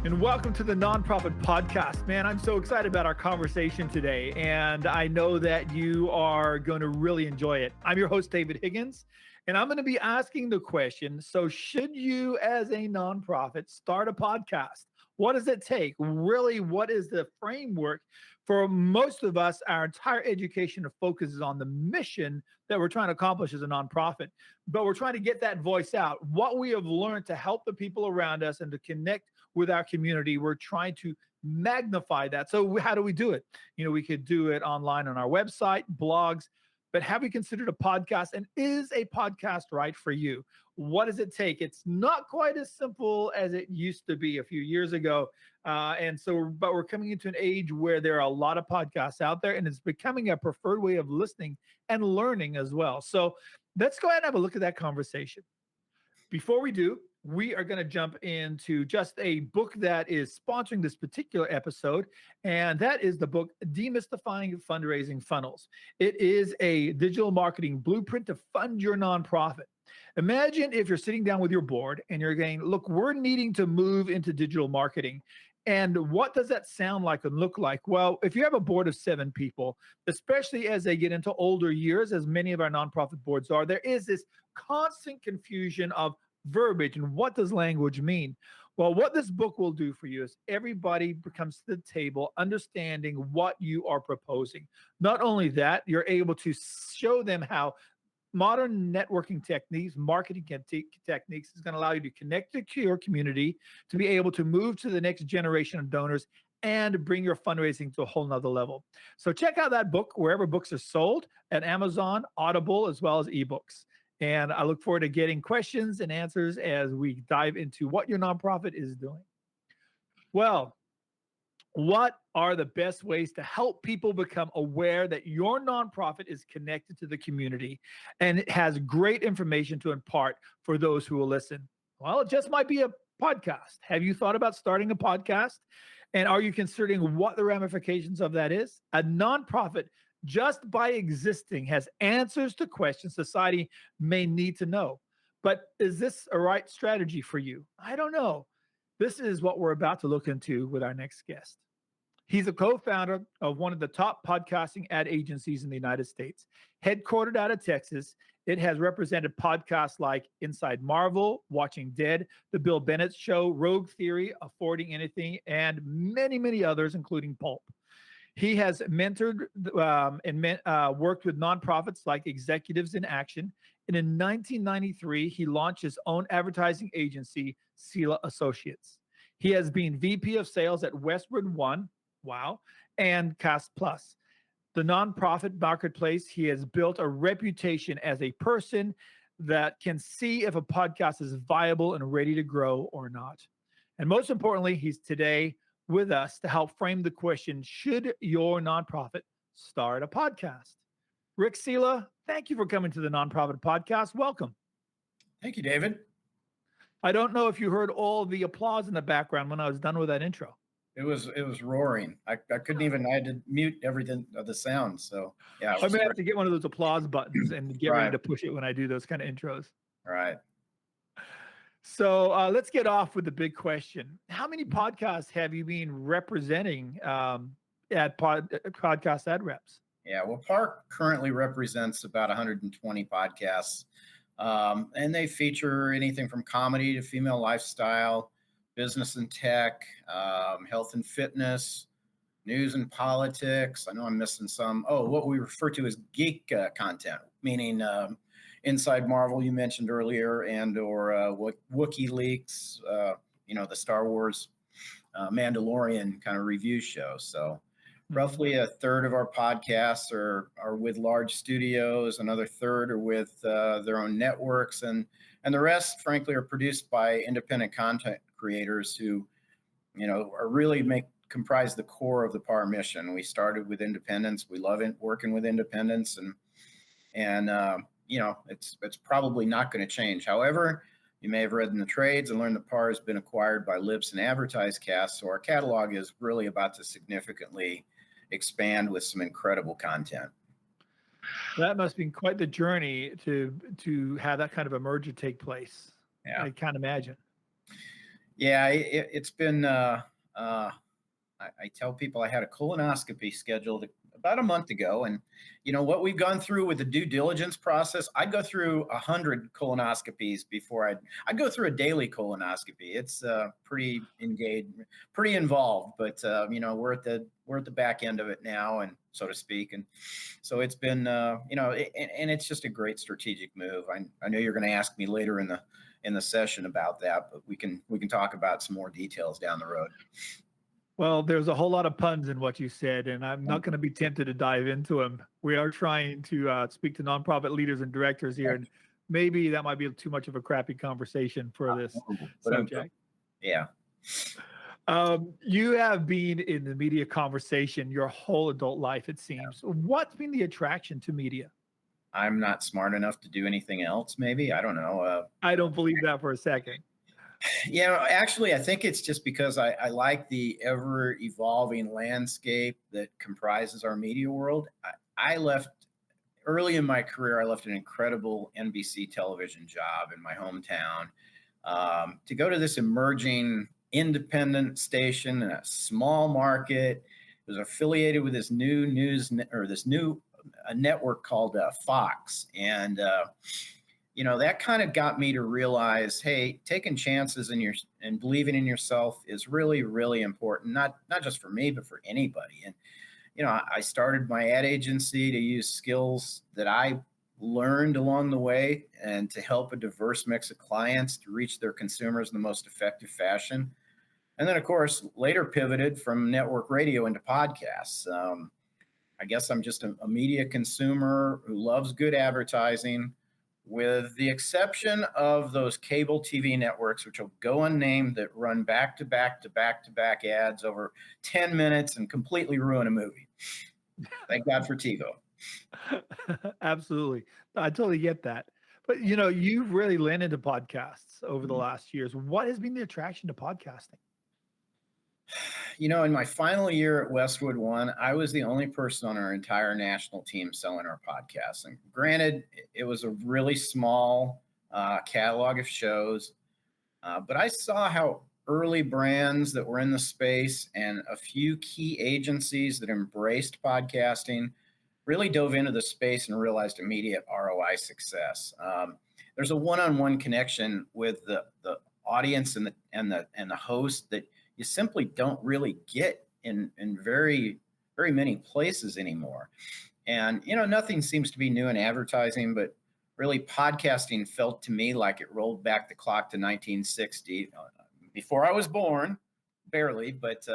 And welcome to the Nonprofit Podcast. Man, I'm so excited about our conversation today, and I know that you are going to really enjoy it. I'm your host, David Higgins, and I'm going to be asking the question, so should you as a nonprofit start a podcast? What does it take? Really, what is the framework? For most of us, our entire education focuses on the mission that we're trying to accomplish as a nonprofit, but we're trying to get that voice out. What we have learned to help the people around us and to connect with our community, we're trying to magnify that. So how do we do it? We could do it online on our website, blogs, but have we considered a podcast? And is a podcast right for you? What does it take? It's not quite as simple as it used to be a few years ago. But we're coming into an age where there are a lot of podcasts out there, and it's becoming a preferred way of listening and learning as well. So let's go ahead and have a look at that conversation. Before we do, we are going to jump into just a book that is sponsoring this particular episode, and that is the book Demystifying Fundraising Funnels. It is a digital marketing blueprint to fund your nonprofit. Imagine if you're sitting down with your board and you're going, look, we're needing to move into digital marketing. And what does that sound like and look like? Well, if you have a board of 7 people, especially as they get into older years, as many of our nonprofit boards are, there is this constant confusion of verbiage and what does language mean. Well, what this book will do for you is everybody comes to the table understanding what you are proposing. Not only that, you're able to show them how modern networking techniques, marketing techniques is going to allow you to connect to your community, to be able to move to the next generation of donors and bring your fundraising to a whole nother level. So check out that book wherever books are sold, at Amazon, Audible, as well as ebooks. And I look forward to getting questions and answers as we dive into what your nonprofit is doing. Well, what are the best ways to help people become aware that your nonprofit is connected to the community and it has great information to impart for those who will listen? Well, it just might be a podcast. Have you thought about starting a podcast? And are you considering what the ramifications of that is? A nonprofit, just by existing, has answers to questions society may need to know. But is this a right strategy for you? I don't know. This is what we're about to look into with our next guest. He's a co-founder of one of the top podcasting ad agencies in the United States. Headquartered out of Texas, it has represented podcasts like Inside Marvel, Watching Dead, The Bill Bennett Show, Rogue Theory, Affording Anything, and many, many others, including Pulp. He has mentored and worked with nonprofits like Executives in Action. And in 1993, he launched his own advertising agency, Selah Associates. He has been VP of Sales at Westwood One, wow, and Cast Plus. The nonprofit marketplace, he has built a reputation as a person that can see if a podcast is viable and ready to grow or not. And most importantly, he's today with us to help frame the question, should your nonprofit start a podcast? Rick Selah, thank you for coming to the Nonprofit Podcast. Welcome. Thank you, David. I don't know if you heard all the applause in the background when I was done with that intro. It was roaring. I couldn't even, I had to mute everything of the sound. So yeah. I may have to get one of those applause buttons and get ready to push it when I do those kind of intros. All right. So let's get off with the big question. How many podcasts have you been representing at Podcast Ad Reps? Yeah, well, Park currently represents about 120 podcasts, and they feature anything from comedy to female lifestyle, business and tech, health and fitness, news and politics. I know I'm missing some. Oh, what we refer to as geek content, meaning Inside Marvel you mentioned earlier, and or Wookiee Leaks, the Star Wars Mandalorian kind of review show. So roughly a third of our podcasts are with large studios, another third are with their own networks, and the rest, frankly, are produced by independent content creators who, are really comprise the core of the PAR mission. We started with independence. We love working with independents, and it's probably not going to change. However, you may have read in the trades and learned that PAR has been acquired by Libsyn AdvertiseCast, so our catalog is really about to significantly expand with some incredible content. That must be quite the journey to have that kind of a merger take place. Yeah. I can't imagine. Yeah, it's been. I tell people I had a colonoscopy scheduled about a month ago, and what we've gone through with the due diligence process. I'd go through 100 colonoscopies before I'd go through a daily colonoscopy. It's pretty engaged, pretty involved, but we're at the back end of it now, and so to speak, and so it's been and it's just a great strategic move. I know you're going to ask me later in the session about that, but we can talk about some more details down the road. Well, there's a whole lot of puns in what you said, and I'm not going to be tempted to dive into them. We are trying to speak to nonprofit leaders and directors here, and maybe that might be too much of a crappy conversation for this subject. Yeah. You have been in the media conversation your whole adult life, it seems. Yeah. What's been the attraction to media? I'm not smart enough to do anything else, maybe. I don't know. I don't believe that for a second. Actually, I think it's just because I like the ever evolving landscape that comprises our media world. I left early in my career, I left an incredible NBC television job in my hometown to go to this emerging independent station in a small market. It was affiliated with this new network called Fox. And, that kind of got me to realize, hey, taking chances and believing in yourself is really, really important. Not just for me, but for anybody. And, I started my ad agency to use skills that I learned along the way and to help a diverse mix of clients to reach their consumers in the most effective fashion. And then, of course, later pivoted from network radio into podcasts. I guess I'm just a media consumer who loves good advertising, with the exception of those cable TV networks, which will go unnamed, that run back to back to back to back ads over 10 minutes and completely ruin a movie. Thank God for TiVo. Absolutely. I totally get that. But, you've really landed into podcasts over the last years. What has been the attraction to podcasting? In my final year at Westwood One, I was the only person on our entire national team selling our podcasts. And granted, it was a really small catalog of shows, but I saw how early brands that were in the space and a few key agencies that embraced podcasting really dove into the space and realized immediate ROI success. There's a one-on-one connection with the audience and the host that you simply don't really get in very, very many places anymore. And, nothing seems to be new in advertising, but really podcasting felt to me like it rolled back the clock to 1960, before I was born, barely. But,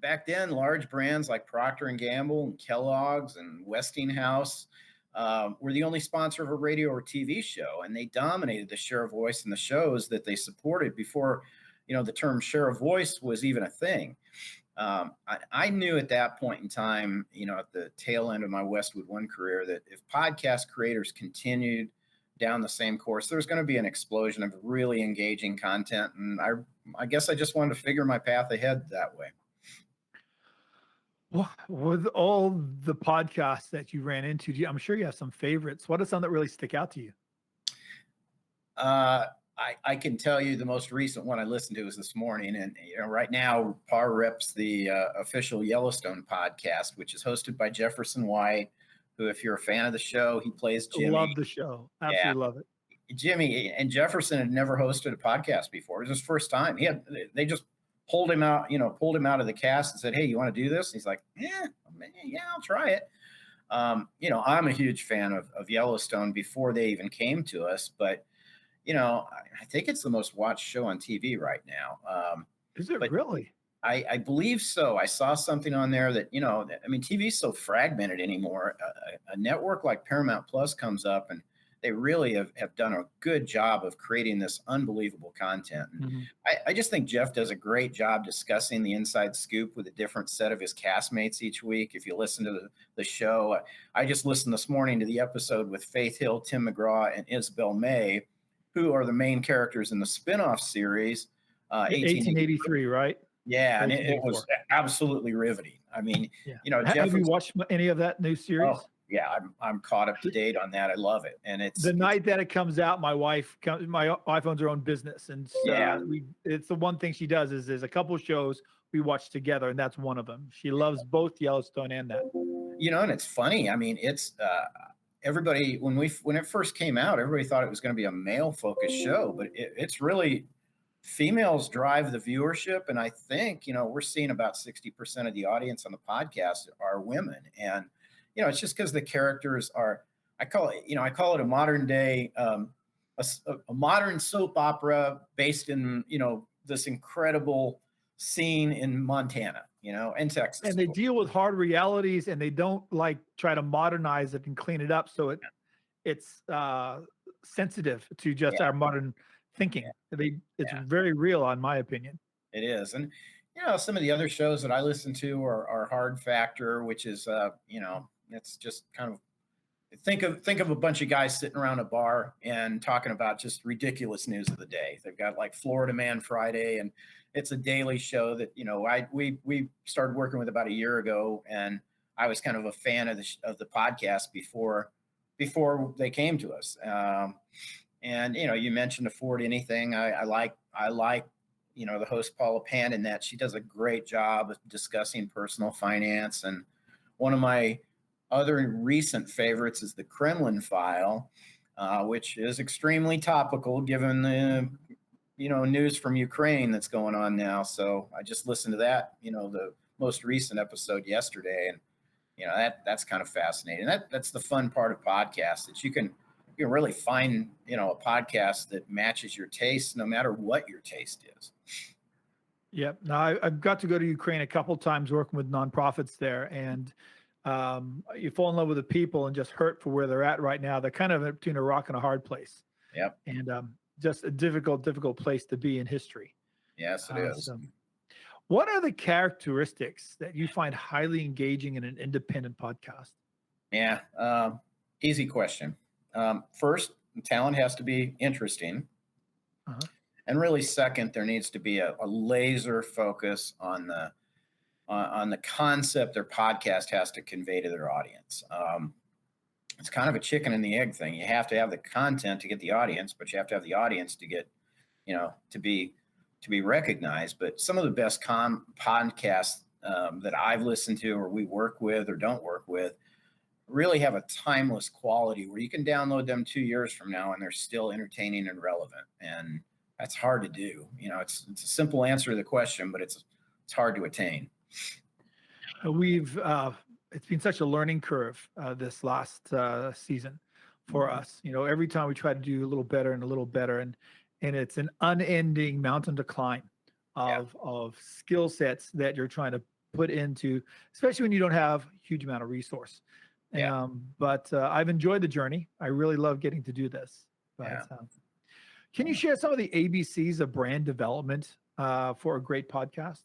back then, large brands like Procter & Gamble and Kellogg's and Westinghouse were the only sponsor of a radio or TV show, and they dominated the share of voice in the shows that they supported before the term share of voice was even a thing. I knew at that point in time, at the tail end of my Westwood One career, that if podcast creators continued down the same course, there's going to be an explosion of really engaging content. And I guess I just wanted to figure my path ahead that way. Well, with all the podcasts that you ran into, I'm sure you have some favorites. What are some that really stick out to you? I can tell you the most recent one I listened to was this morning. And, right now, Par reps the official Yellowstone podcast, which is hosted by Jefferson White, who, if you're a fan of the show, he plays Jimmy. Love the show. Absolutely love it. Jimmy and Jefferson had never hosted a podcast before. It was his first time. They just pulled him out of the cast and said, "Hey, you want to do this?" And he's like, yeah, I'll try it. I'm a huge fan of Yellowstone before they even came to us, but I think it's the most watched show on TV right now. Is it really? I believe so. I saw something on there that, TV is so fragmented anymore. A network like Paramount Plus comes up, and they really have done a good job of creating this unbelievable content. And I just think Jeff does a great job discussing the inside scoop with a different set of his castmates each week. If you listen to the show, I just listened this morning to the episode with Faith Hill, Tim McGraw, and Isabel May, who are the main characters in the spinoff series. 1883, right? Yeah, and it was absolutely riveting. I mean, Have Jeff you watched any of that new series? Oh, yeah, I'm caught up to date on that. I love it, and The night that it comes out, my wife owns her own business, and yeah, it's the one thing she does is there's a couple shows we watch together, and that's one of them. She loves both Yellowstone and that. and it's funny. I mean, it's everybody when it first came out, everybody thought it was going to be a male focused show, but it's really females drive the viewership, and I think we're seeing about 60% of the audience on the podcast are women, and it's just because the characters are. I call it a modern day a modern soap opera based in this incredible scene in Montana, and Texas. And they deal with hard realities, and they don't like try to modernize it and clean it up so it's sensitive to just our modern thinking. It's very real, in my opinion. It is, and some of the other shows that I listen to are Hard Factor, which is it's just kind of think of a bunch of guys sitting around a bar and talking about just ridiculous news of the day. They've got like Florida Man Friday, and it's a daily show that we started working with about a year ago, and I was kind of a fan of the podcast before they came to us. And you mentioned Afford Anything. I like the host Paula Pan in that she does a great job of discussing personal finance. And one of my other recent favorites is the Kremlin File, which is extremely topical given the news from Ukraine that's going on now. So I just listened to that, the most recent episode yesterday, and that's kind of fascinating. That's the fun part of podcasts, that you can really find a podcast that matches your taste no matter what your taste is. Yeah. Now I've got to go to Ukraine a couple of times working with nonprofits there, and you fall in love with the people and just hurt for where they're at right now. They're kind of between a rock and a hard place. Yep. And just a difficult place to be in history. Yes, it is. So what are the characteristics that you find highly engaging in an independent podcast? Yeah. Easy question. First, talent has to be interesting. Uh-huh. And really, second, there needs to be a laser focus on the concept their podcast has to convey to their audience. It's kind of a chicken and the egg thing. You have to have the content to get the audience, but you have to have the audience to get, to be recognized. But some of the best podcasts that I've listened to, or we work with or don't work with, really have a timeless quality where you can download them 2 years from now and they're still entertaining and relevant. And that's hard to do. It's a simple answer to the question, but it's hard to attain. It's been such a learning curve this last season for us. Every time we try to do a little better and a little better, and it's an unending mountain to climb of skill sets that you're trying to put into, especially when you don't have a huge amount of resource. Yeah. But I've enjoyed the journey. I really love getting to do this. But can you share some of the ABCs of brand development for a great podcast?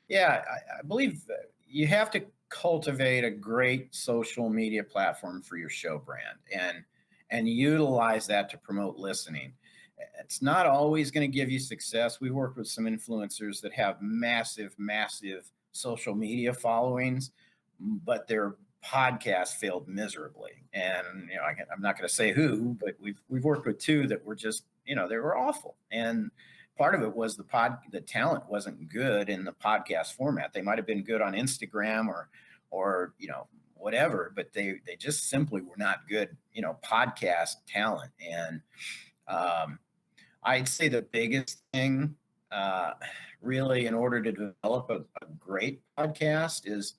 Yeah, I believe you have to cultivate a great social media platform for your show brand and utilize that to promote listening. It's not always going to give you success. We work with some influencers that have massive social media followings, but their podcast failed miserably. And I'm not going to say who, but we've worked with two that were just they were awful. And part of it was the talent wasn't good in the podcast format. They might have been good on Instagram or whatever, but they just simply were not good podcast talent. And I'd say the biggest thing really in order to develop a great podcast is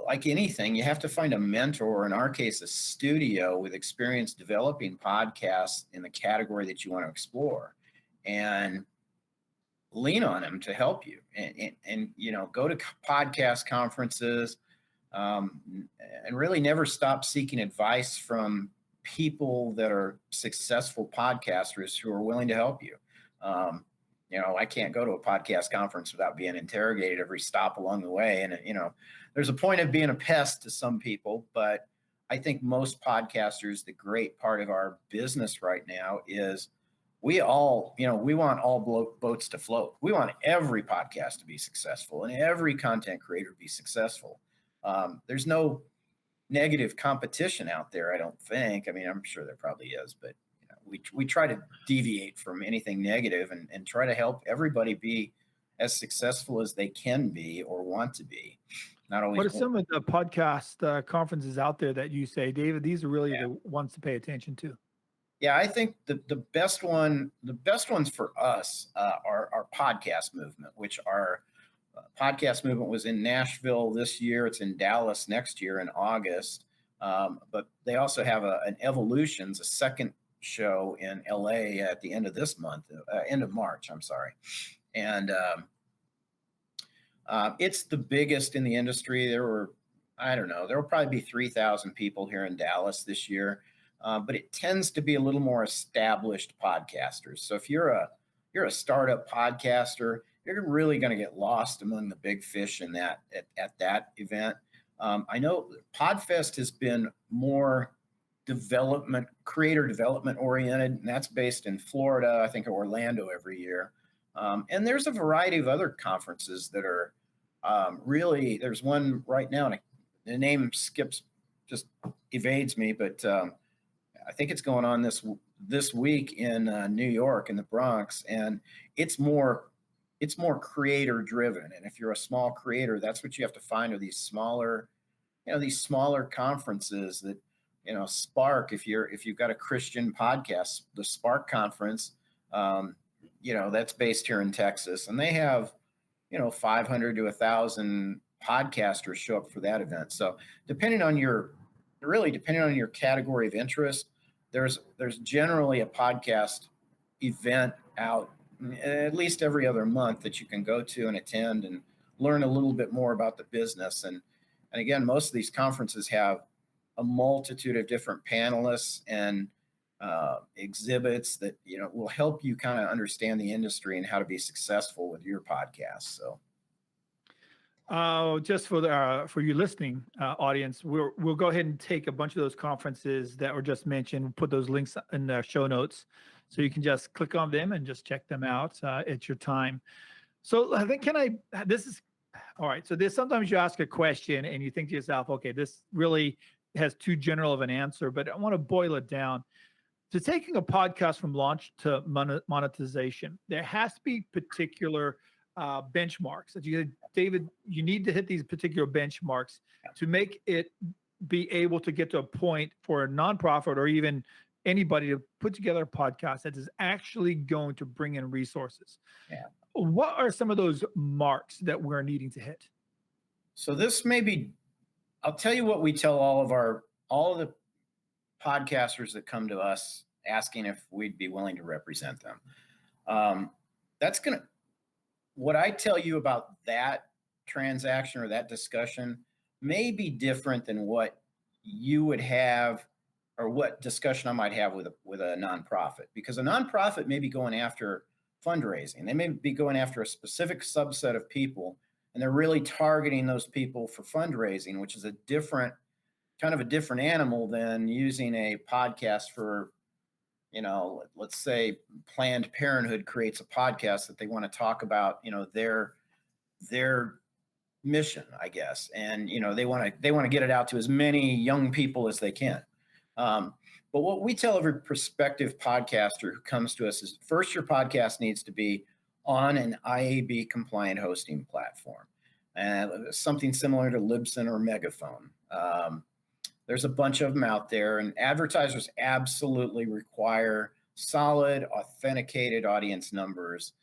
like anything, you have to find a mentor, or in our case, a studio with experience developing podcasts in the category that you want to explore, and lean on them to help you. And go to podcast conferences, and really never stop seeking advice from people that are successful podcasters who are willing to help you. I can't go to a podcast conference without being interrogated every stop along the way. And, there's a point of being a pest to some people, but I think most podcasters, the great part of our business right now is we want all boats to float. We want every podcast to be successful and every content creator to be successful. There's no negative competition out there, I don't think. I mean, I'm sure there probably is, but we try to deviate from anything negative and try to help everybody be as successful as they can be or want to be. Not always. What are some of the podcast conferences out there that you say, David, these are really the ones to pay attention to? Yeah, I think the best ones for us are our podcast movement, which our podcast movement was in Nashville this year. It's in Dallas next year in August. But they also have an Evolutions, a second show in LA at the end of this month, end of March, I'm sorry. And it's the biggest in the industry. There were probably be 3,000 people here in Dallas this year. But it tends to be a little more established podcasters. So if you're a startup podcaster, you're really going to get lost among the big fish in that at that event. I know Podfest has been more creator development oriented, and that's based in Florida, I think Orlando every year. And there's a variety of other conferences that are really, there's one right now, and the name just evades me, but I think it's going on this week in New York in the Bronx, and it's more creator driven. And if you're a small creator, that's what you have to find, are these smaller conferences that, Spark, if you've got a Christian podcast, the Spark conference, that's based here in Texas, and they have 500 to 1,000 podcasters show up for that event. So depending on your category of interest, there's generally a podcast event out at least every other month that you can go to and attend and learn a little bit more about the business. And again, most of these conferences have a multitude of different panelists and exhibits that will help you kind of understand the industry and how to be successful with your podcast. So just for you listening audience, we'll go ahead and take a bunch of those conferences that were just mentioned. We'll put those links in the show notes, so you can just click on them and just check them out at your time. So I think this is all right. So there's sometimes you ask a question and you think to yourself, okay, this really has too general of an answer, but I want to boil it down to taking a podcast from launch to monetization. There has to be particular benchmarks that David, you need to hit these particular benchmarks to make it be able to get to a point for a nonprofit or even anybody to put together a podcast that is actually going to bring in resources. Yeah. What are some of those marks that we're needing to hit? So this may be, I'll tell you what we tell all of the podcasters that come to us asking if we'd be willing to represent them. What I tell you about that transaction or that discussion may be different than what you would have or what discussion I might have with a nonprofit, because a nonprofit may be going after fundraising. They may be going after a specific subset of people, and they're really targeting those people for fundraising, which is a different animal than using a podcast for, let's say Planned Parenthood creates a podcast that they want to talk about, their mission, I guess. And, they want to get it out to as many young people as they can. But what we tell every prospective podcaster who comes to us is, first, your podcast needs to be on an IAB compliant hosting platform, something similar to Libsyn or Megaphone. There's a bunch of them out there, and advertisers absolutely require solid, authenticated audience numbers.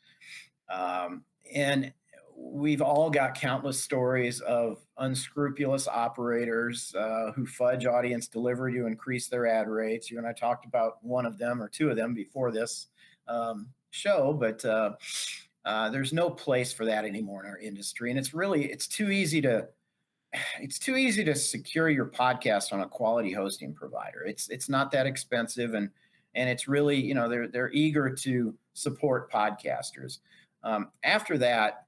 And we've all got countless stories of unscrupulous operators who fudge audience delivery to increase their ad rates. You and I talked about one of them or two of them before this show, but there's no place for that anymore in our industry. And it's too easy to secure your podcast on a quality hosting provider. It's not that expensive, and it's really, they're eager to support podcasters. After that,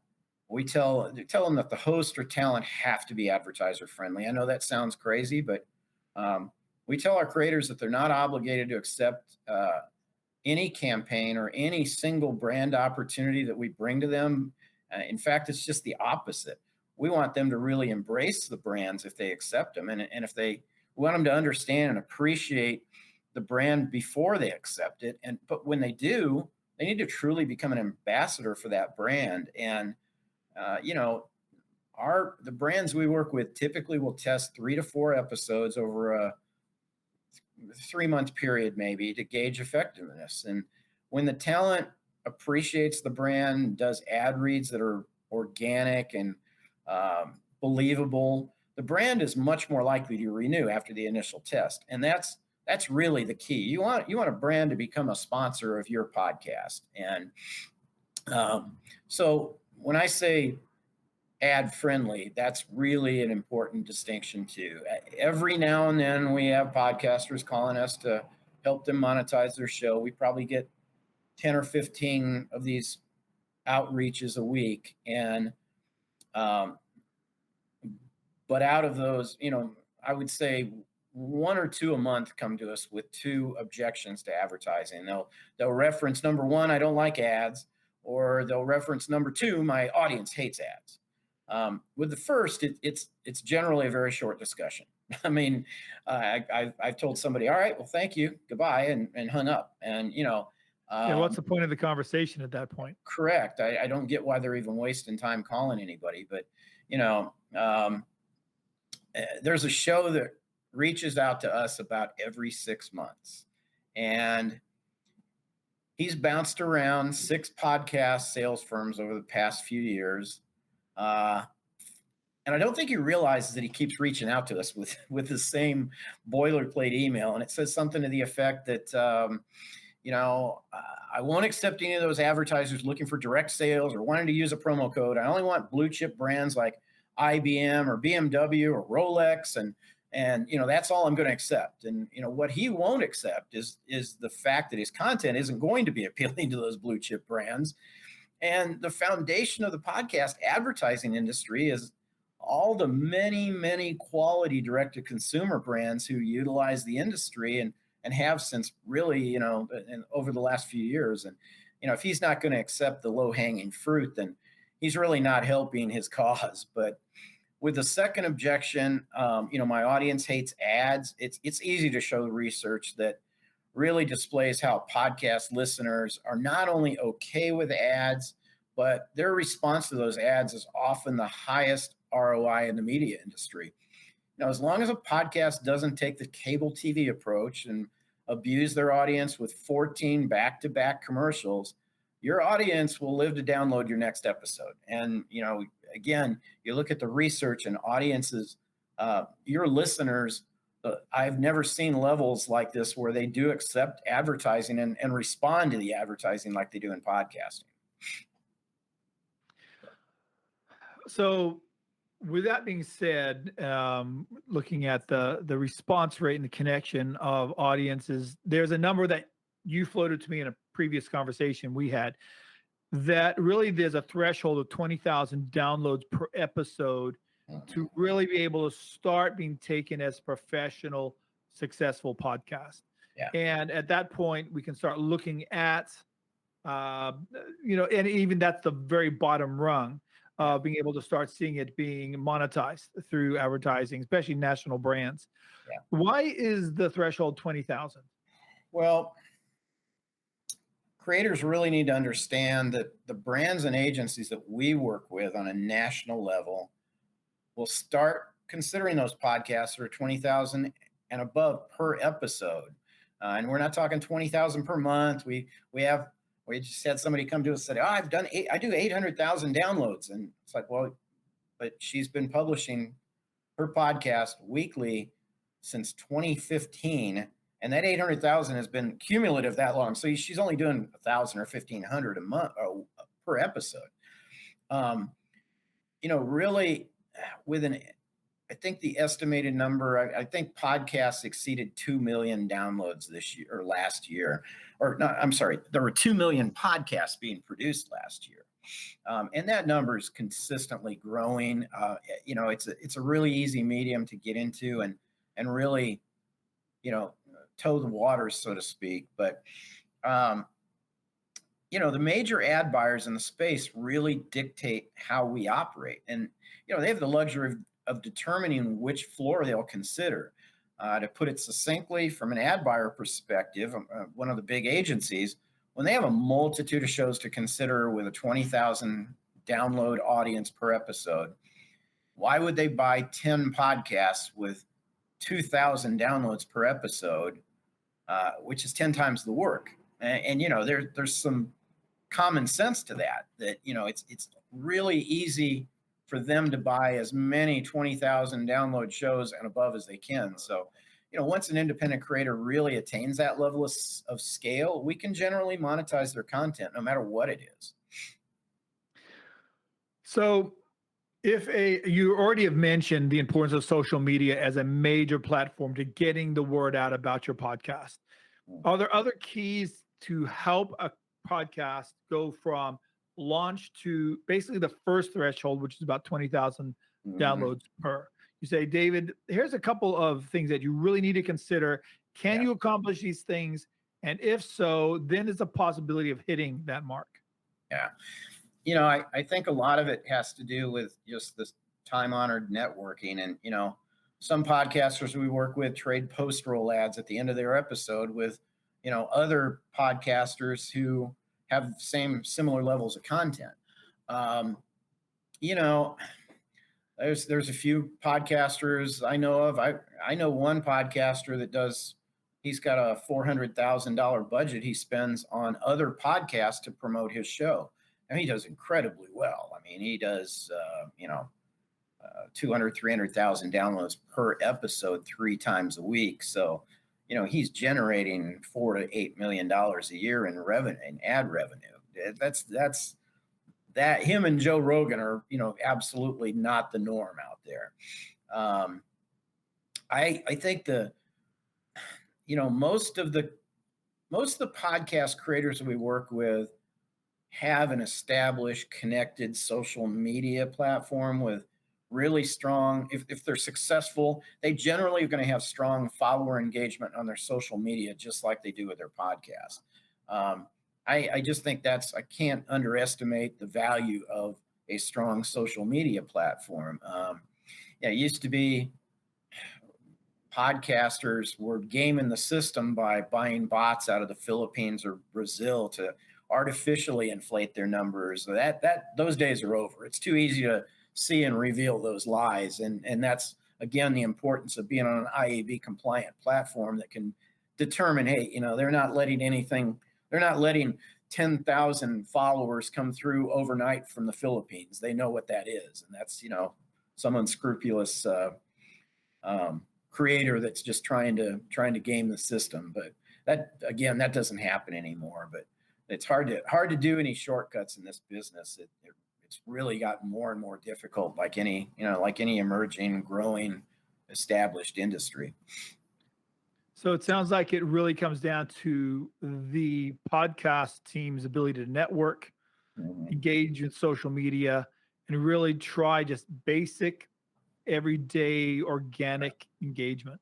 we tell them that the host or talent have to be advertiser friendly. I know that sounds crazy, but we tell our creators that they're not obligated to accept any campaign or any single brand opportunity that we bring to them. In fact, it's just the opposite. we want them to really embrace the brands if they accept them. And if they want them to understand and appreciate the brand before they accept it. But when they do, they need to truly become an ambassador for that brand. And, the brands we work with typically will test 3 to 4 episodes over a 3-month period, maybe, to gauge effectiveness. And when the talent appreciates the brand, does ad reads that are organic and believable, the brand is much more likely to renew after the initial test. And that's really the key. You want a brand to become a sponsor of your podcast. And so when I say ad friendly, that's really an important distinction too. Every now and then we have podcasters calling us to help them monetize their show. We probably get 10 or 15 of these outreaches a week. And, but out of those, I would say 1 or 2 a month come to us with 2 objections to advertising. They'll reference, number 1, I don't like ads, or they'll reference number 2, my audience hates ads. With the first, it's generally a very short discussion. I mean, I've told somebody, all right, well, thank you, goodbye, and hung up. And, what's the point of the conversation at that point? Correct. I don't get why they're even wasting time calling anybody. But, there's a show that reaches out to us about every 6 months. And he's bounced around 6 podcast sales firms over the past few years. And I don't think he realizes that he keeps reaching out to us with the same boilerplate email. And it says something to the effect that, I won't accept any of those advertisers looking for direct sales or wanting to use a promo code. I only want blue chip brands like IBM or BMW or Rolex. And that's all I'm going to accept. And, what he won't accept is the fact that his content isn't going to be appealing to those blue chip brands. And the foundation of the podcast advertising industry is all the many, many quality direct-to-consumer brands who utilize the industry and have since really, and over the last few years. And, if he's not going to accept the low-hanging fruit, then he's really not helping his cause. But with the second objection, my audience hates ads. It's easy to show the research that really displays how podcast listeners are not only okay with ads, but their response to those ads is often the highest ROI in the media industry. Now, as long as a podcast doesn't take the cable TV approach and abuse their audience with 14 back-to-back commercials, your audience will live to download your next episode. And, again, you look at the research and audiences, your listeners, I've never seen levels like this where they do accept advertising and respond to the advertising like they do in podcasting. So with that being said, looking at the response rate and the connection of audiences, there's a number that you floated to me in a previous conversation we had, that really there's a threshold of 20,000 downloads per episode to really be able to start being taken as professional, successful podcast. Yeah. And at that point, we can start looking at, and even that's the very bottom rung, being able to start seeing it being monetized through advertising, especially national brands. Yeah. Why is the threshold 20,000? Well, creators really need to understand that the brands and agencies that we work with on a national level will start considering those podcasts that are 20,000 and above per episode. And we're not talking 20,000 per month. We just had somebody come to us and say, I do 800,000 downloads. And it's like, well, but she's been publishing her podcast weekly since 2015. And that 800,000 has been cumulative that long. So she's only doing 1,000 or 1,500 a month per episode. Really I think the estimated number, I think podcasts exceeded 2 million downloads this year or last year. Or no, I'm sorry, there were 2 million podcasts being produced last year. And that number is consistently growing. It's a really easy medium to get into and really, toe the waters, so to speak. But the major ad buyers in the space really dictate how we operate. And, they have the luxury of determining which floor they'll consider. To put it succinctly, from an ad buyer perspective, one of the big agencies, when they have a multitude of shows to consider with a 20,000 download audience per episode, why would they buy 10 podcasts with 2,000 downloads per episode, which is 10 times the work? And there's some common sense to that, it's really easy for them to buy as many 20,000 download shows and above as they can. So, once an independent creator really attains that level of scale, we can generally monetize their content no matter what it is. So you already have mentioned the importance of social media as a major platform to getting the word out about your podcast. Are there other keys to help a podcast go from launch to basically the first threshold, which is about 20,000 downloads per? You say, David, here's a couple of things that you really need to consider. Can you accomplish these things? And if so, then there's a possibility of hitting that mark. Yeah. I think a lot of it has to do with just this time-honored networking. And, some podcasters we work with trade post-roll ads at the end of their episode with, other podcasters who have similar levels of content. There's a few podcasters I know of. I know one podcaster he's got a $400,000 budget he spends on other podcasts to promote his show. And he does incredibly well. I mean, he does, 200, 300,000 downloads per episode 3 times a week. So, he's generating $4 to $8 million a year in revenue, in ad revenue. That's him and Joe Rogan are, absolutely not the norm out there. I think most of the podcast creators that we work with have an established, connected social media platform with really strong, if they're successful, they generally are going to have strong follower engagement on their social media, just like they do with their podcast. I just think I can't underestimate the value of a strong social media platform. It used to be podcasters were gaming the system by buying bots out of the Philippines or Brazil to artificially inflate their numbers. Those days are over. It's too easy to see and reveal those lies. And that's, again, the importance of being on an IAB compliant platform that can determine, hey, they're not letting 10,000 followers come through overnight from the Philippines. They know what that is. And that's, some unscrupulous creator that's just trying to game the system. But that doesn't happen anymore. But it's hard to do any shortcuts in this business. It's really gotten more and more difficult, like any emerging, growing, established industry. So it sounds like it really comes down to the podcast team's ability to network, engage in social media, and really try just basic, everyday, organic engagement.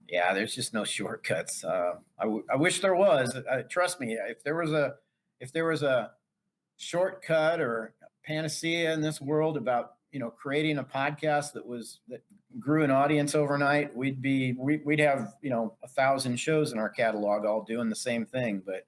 Yeah, there's just no shortcuts. I wish there was. Trust me, if there was a shortcut or panacea in this world about creating a podcast that grew an audience overnight, we'd have 1,000 shows in our catalog all doing the same thing. But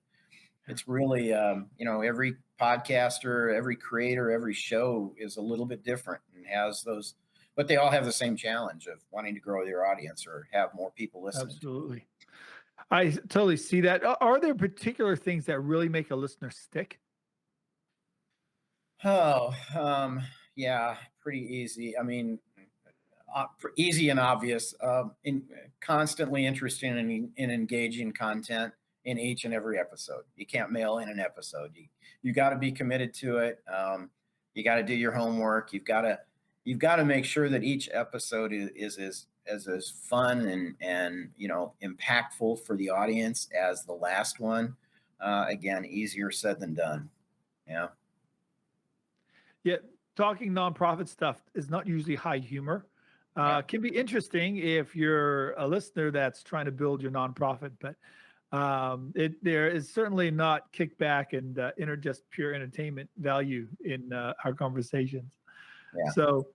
it's really every podcaster, every creator, every show is a little bit different and has those. But they all have the same challenge of wanting to grow their audience or have more people listening. Absolutely. I totally see that. Are there particular things that really make a listener stick? Oh, yeah, pretty easy. I mean, easy and obvious. Constantly interested in engaging content in each and every episode. You can't mail in an episode. You got to be committed to it. You got to do your homework. You've got to make sure that each episode is as fun and impactful for the audience as the last one. Again, easier said than done. Yeah. Yeah, talking nonprofit stuff is not usually high humor. Can be interesting if you're a listener that's trying to build your nonprofit, but There is certainly not kickback and just pure entertainment value in our conversations. Yeah. So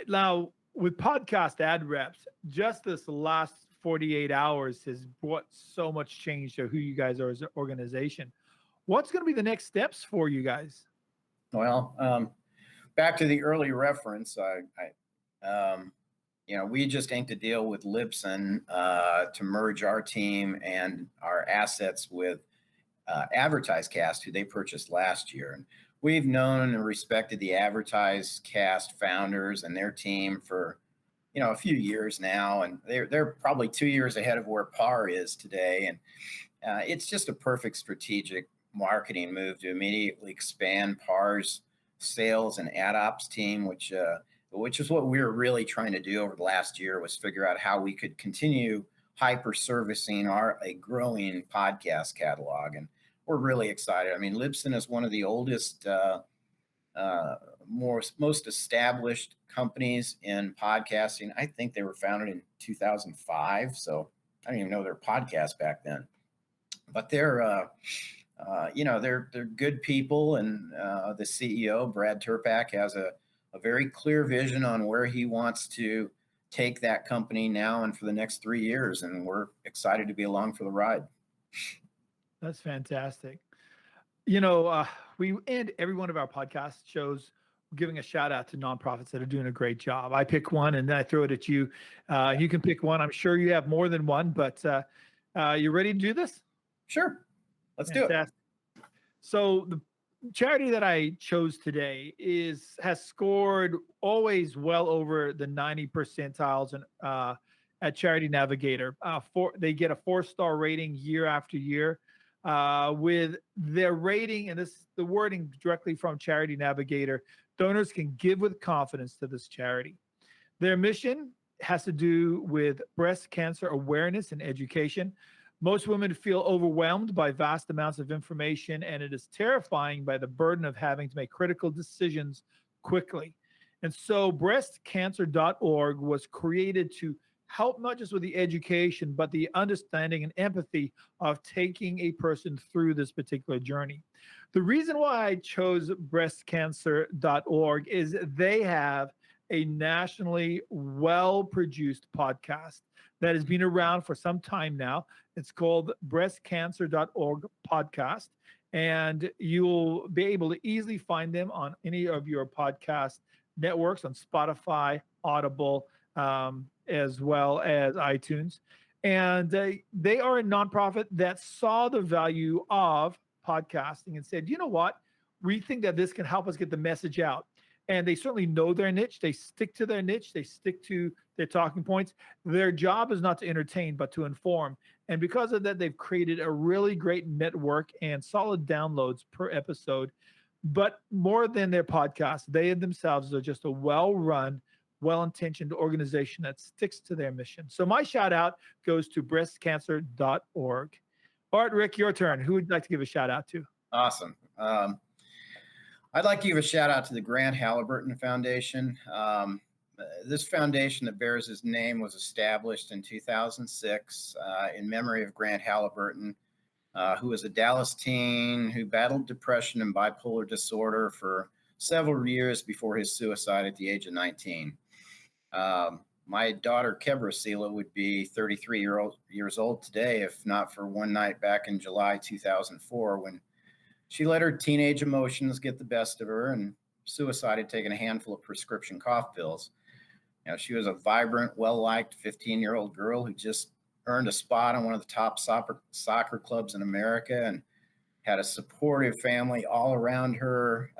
now with podcast ad reps, just this last 48 hours has brought so much change to who you guys are as an organization. What's going to be the next steps for you guys? Well, back to the early reference, we just inked a deal with Libsyn to merge our team and our assets with AdvertiseCast, who they purchased last year. And we've known and respected the AdvertiseCast founders and their team for a few years now, and they're probably 2 years ahead of where PAR is today. And it's just a perfect strategic marketing move to immediately expand PAR's sales and ad ops team, which is what we were really trying to do over the last year, was figure out how we could continue hyper servicing a growing podcast catalog. And we're really excited. I mean, Libsyn is one of the oldest, most established companies in podcasting. I think they were founded in 2005, so I don't even know their podcast back then. But they're good people, and the CEO Brad Turpak has a very clear vision on where he wants to take that company now and for the next 3 years, and we're excited to be along for the ride. That's fantastic. We end every one of our podcast shows giving a shout out to nonprofits that are doing a great job. I pick one and then I throw it at you. You can pick one. I'm sure you have more than one, but you ready to do this? Sure. Let's do it. So the charity that I chose today has scored always well over the 90 percentiles at Charity Navigator. They get a 4-star rating year after year. With their rating, and this the wording directly from Charity Navigator, donors can give with confidence to this charity. Their mission has to do with breast cancer awareness and education. Most women feel overwhelmed by vast amounts of information, and it is terrifying by the burden of having to make critical decisions quickly. And so breastcancer.org was created to help not just with the education, but the understanding and empathy of taking a person through this particular journey. The reason why I chose breastcancer.org is they have a nationally well-produced podcast that has been around for some time now. It's called breastcancer.org podcast, and you'll be able to easily find them on any of your podcast networks, on Spotify, Audible, as well as iTunes. And they are a nonprofit that saw the value of podcasting and said, you know what? We think that this can help us get the message out. And they certainly know their niche. They stick to their niche. They stick to their talking points. Their job is not to entertain, but to inform. And because of that, they've created a really great network and solid downloads per episode. But more than their podcast, they themselves are just a well-run, well-intentioned organization that sticks to their mission. So my shout out goes to breastcancer.org. All right, Rick, your turn. Who would you like to give a shout out to? Awesome. I'd like to give a shout out to the Grant Halliburton Foundation. This foundation that bears his name was established in 2006 in memory of Grant Halliburton, who was a Dallas teen who battled depression and bipolar disorder for several years before his suicide at the age of 19. My daughter, Kebra Selah, would be 33 years old today, if not for one night back in July 2004 when she let her teenage emotions get the best of her, and suicide had taken a handful of prescription cough pills. She was a vibrant, well-liked 15-year-old girl who just earned a spot on one of the top soccer clubs in America and had a supportive family all around her.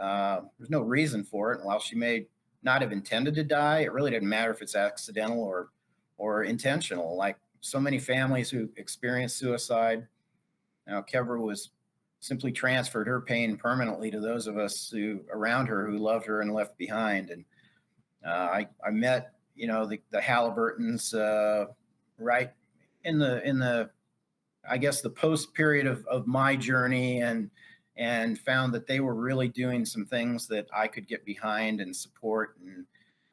There's no reason for it. And while she may not have intended to die, it really didn't matter if it's accidental or intentional. Like so many families who experience suicide, Kebra was simply transferred her pain permanently to those of us who around her who loved her and left behind. And I met, the Halliburtons right in the I guess the post period of my journey, and found that they were really doing some things that I could get behind and support.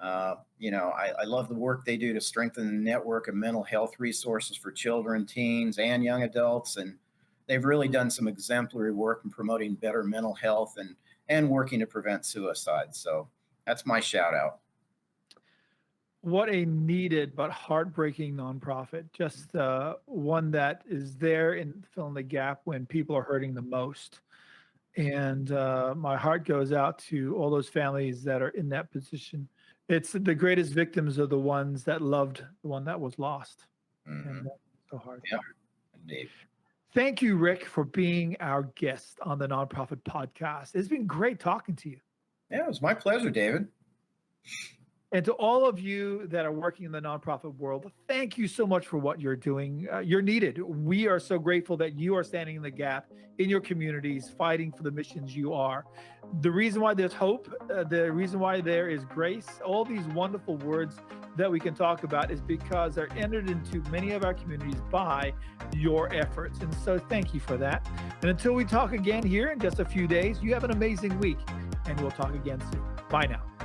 I love the work they do to strengthen the network of mental health resources for children, teens, and young adults. And they've really done some exemplary work in promoting better mental health and working to prevent suicide. So that's my shout out. What a needed but heartbreaking nonprofit. Just one that is there in filling the gap when people are hurting the most. And my heart goes out to all those families that are in that position. It's the greatest victims are the ones that loved the one that was lost. And that's so hard. Yeah, indeed. Thank you, Rick, for being our guest on the Nonprofit Podcast. It's been great talking to you. Yeah, it was my pleasure, David. And to all of you that are working in the nonprofit world, thank you so much for what you're doing. You're needed. We are so grateful that you are standing in the gap in your communities, fighting for the missions you are. The reason why there's hope, the reason why there is grace, all these wonderful words that we can talk about is because they're entered into many of our communities by your efforts. And so thank you for that. And until we talk again here in just a few days, you have an amazing week, and we'll talk again soon. Bye now.